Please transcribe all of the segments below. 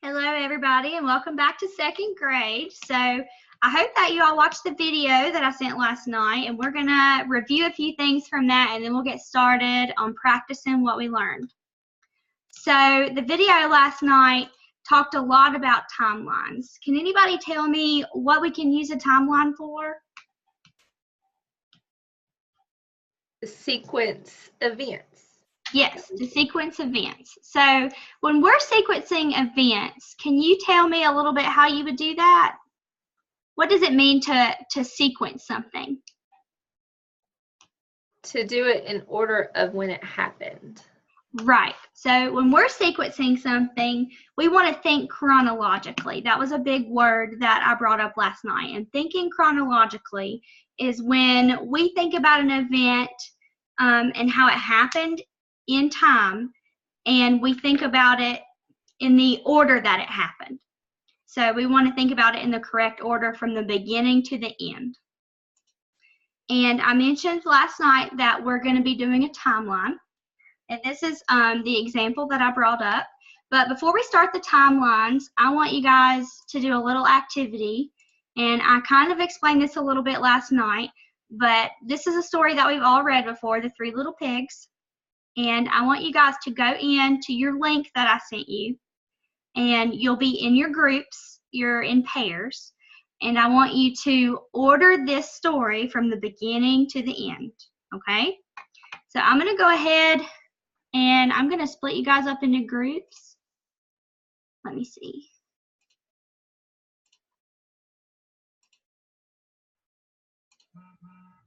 Hello, everybody, and welcome back to second grade. So I hope that you all watched the video that I sent last night, and we're going to review a few things from that, and then we'll get started on practicing what we learned. So the video last night talked a lot about timelines. Can anybody tell me what we can use a timeline for? To sequence events. Yes, to sequence events. So when we're sequencing events, can you tell me a little bit how you would do that? What does it mean to sequence something? To do it in order of when it happened. Right. So when we're sequencing something, we want to think chronologically. That was a big word that I brought up last night. And thinking chronologically is when we think about an event and how it happened in time, and we think about it in the order that it happened. So we want to think about it in the correct order from the beginning to the end. And I mentioned last night that we're going to be doing a timeline. And this is the example that I brought up. But before we start the timelines, I want you guys to do a little activity. And I kind of explained this a little bit last night, but this is a story that we've all read before, The Three Little Pigs. And I want you guys to go into your link that I sent you. And you'll be in your groups, you're in pairs. And I want you to order this story from the beginning to the end, okay? So I'm going to go ahead and I'm going to split you guys up into groups. Let me see.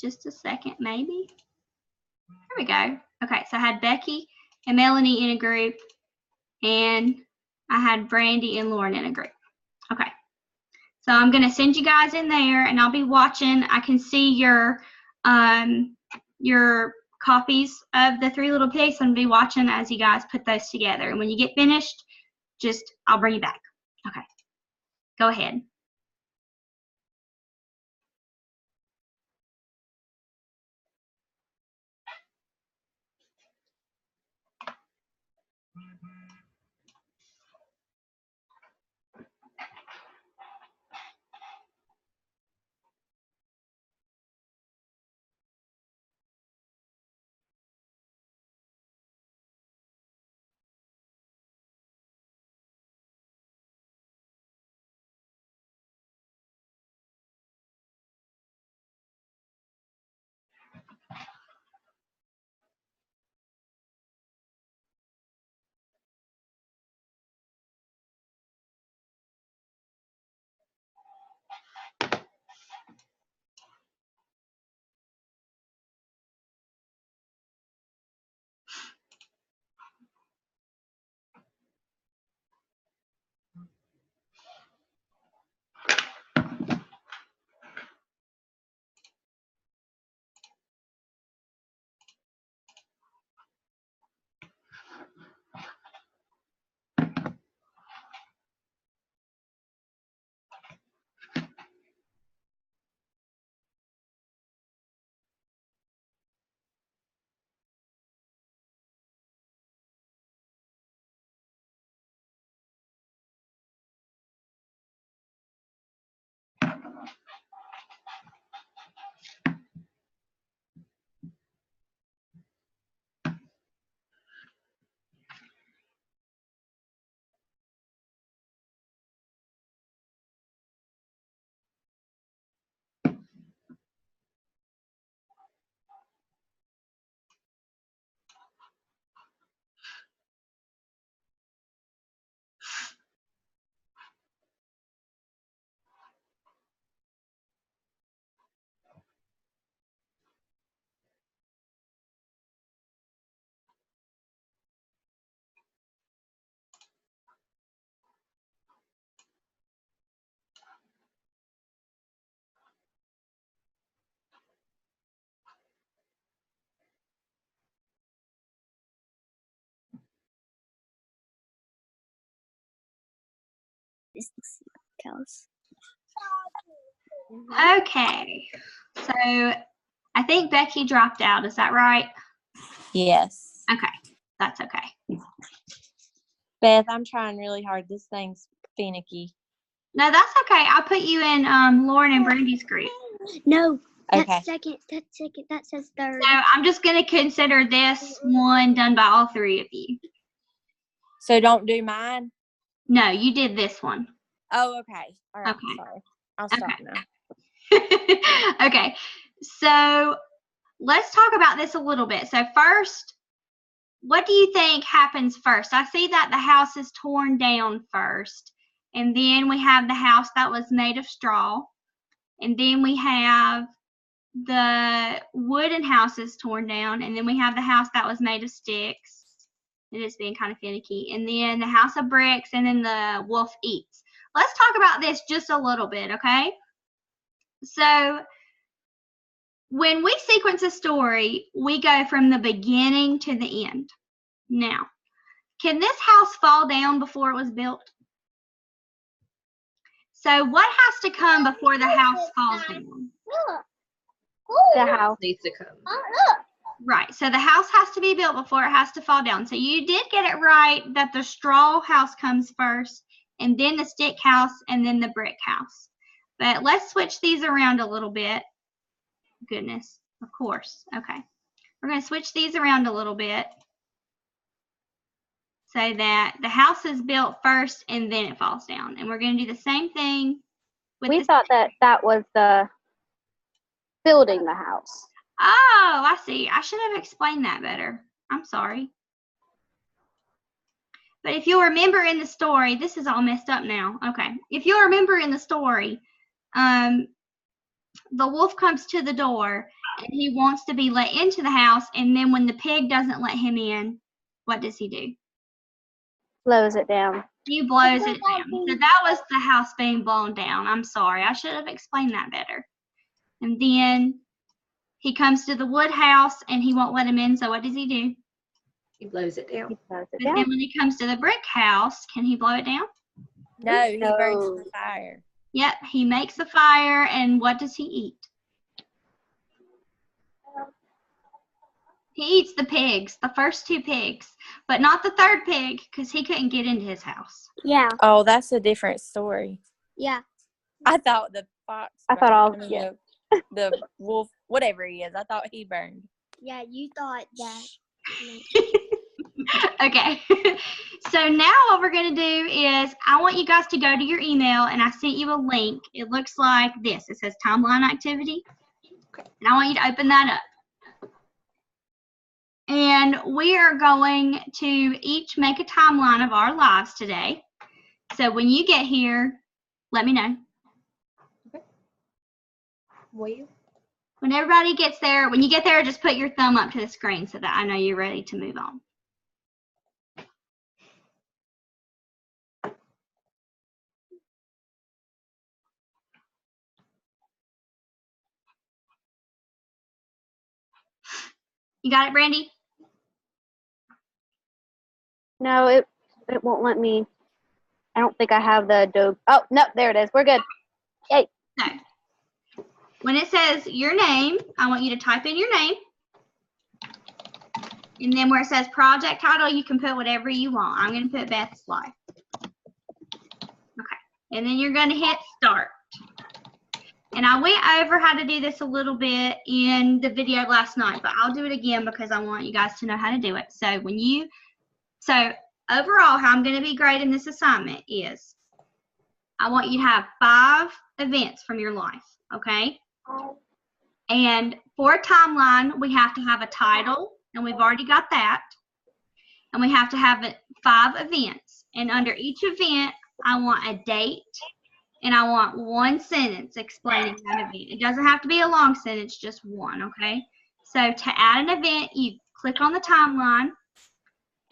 Just a second, maybe. There we go. Okay, so I had Becky and Melanie in a group, and I had Brandy and Lauren in a group. Okay, so I'm going to send you guys in there, and I'll be watching. I can see your copies of The Three Little Pigs. I'm going to be watching as you guys put those together. And when you get finished, I'll bring you back. Okay, go ahead. Okay, so I think Becky dropped out. Is that right? Yes. Okay, that's okay. Beth, I'm trying really hard. This thing's finicky. No, that's okay. I'll put you in Lauren and Brandy's group. No, that's Okay. second. That's second. That says third. So I'm just going to consider this one done by all three of you. So don't do mine? No, you did this one. Oh, okay. All right. Okay. Sorry. I'll stop Okay. now. Okay, so let's talk about this a little bit. So first, what do you think happens first? I see that the house is torn down first, and then we have the house that was made of straw, and then we have the wooden houses torn down, and then we have the house that was made of sticks. It is being kind of finicky. And then the house of bricks, and then the wolf eats. Let's talk about this just a little bit, okay? So when we sequence a story, we go from the beginning to the end. Now, can this house fall down before it was built? So what has to come before the house falls down? The house. Needs to come. Right, so the house has to be built before it has to fall down. So you did get it right that the straw house comes first, and then the stick house, and then the brick house. But let's switch these around a little bit. Goodness, of course. Okay, we're going to switch these around a little bit so that the house is built first and then it falls down. And we're going to do the same thing with We the thought that was the building the house. Oh, I see. I should have explained that better. I'm sorry. But if you'll remember in the story, this is all messed up now. Okay. If you'll remember in the story, the wolf comes to the door and he wants to be let into the house. And then when the pig doesn't let him in, what does he do? Blows it down. He blows it down. So that was the house being blown down. I'm sorry. I should have explained that better. And then he comes to the wood house and he won't let him in. So what does he do? He blows it down. He blows it But then down. when he comes to the brick house, can he blow it down? No, he burns No. the fire. Yep, he makes a fire, and what does he eat? He eats the pigs, the first two pigs, but not the third pig because he couldn't get into his house. Yeah. Oh, that's a different story. Yeah. I thought the fox. I thought all- burned. yeah. The wolf, whatever he is, I thought he burned. Yeah, you thought that. Okay, so now what we're going to do is I want you guys to go to your email, and I sent you a link. It looks like this. It says timeline activity, and I want you to open that up. And we are going to each make a timeline of our lives today. So when you get here, let me know. Will you? When everybody gets there, when you get there, just put your thumb up to the screen so that I know you're ready to move on. You got it, Brandy? No, it won't let me. I don't think I have the Adobe. Oh, no, there it is. We're good. Yay. So, when it says your name, I want you to type in your name. And then where it says project title, you can put whatever you want. I'm going to put Beth's Life. Okay. And then you're going to hit start. And I went over how to do this a little bit in the video last night, but I'll do it again because I want you guys to know how to do it. So overall, how I'm going to be grading this assignment is I want you to have 5 events from your life, okay? And for a timeline, we have to have a title, and we've already got that. And we have to have 5 events. And under each event, I want a date, and I want 1 sentence explaining that event. It doesn't have to be a long sentence, just one, okay? So to add an event, you click on the timeline,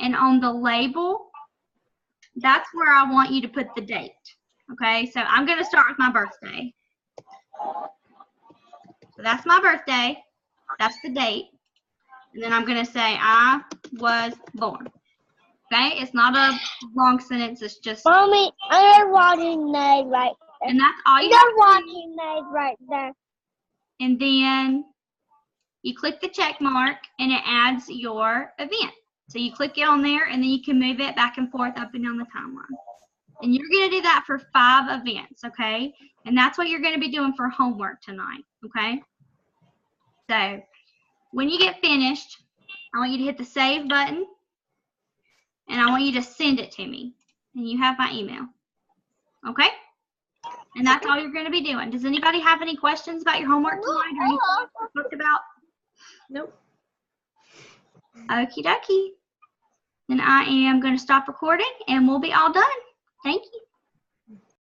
and on the label, that's where I want you to put the date, okay? So I'm going to start with my birthday. So that's my birthday. That's the date. And then I'm going to say I was born. Okay? It's not a long sentence. It's just. Mommy, I'm watching that right there. And that's all you have You're to do. watching that right there. And then you click the check mark and it adds your event. So you click it on there, and then you can move it back and forth up and down the timeline. And you're going to do that for 5 events, okay? And that's what you're going to be doing for homework tonight, okay? So when you get finished, I want you to hit the save button, and I want you to send it to me. And you have my email, okay? And that's all you're going to be doing. Does anybody have any questions about your homework tonight or anything we talked about? Nope. Okie dokie. Then I am going to stop recording, and we'll be all done. Thank you.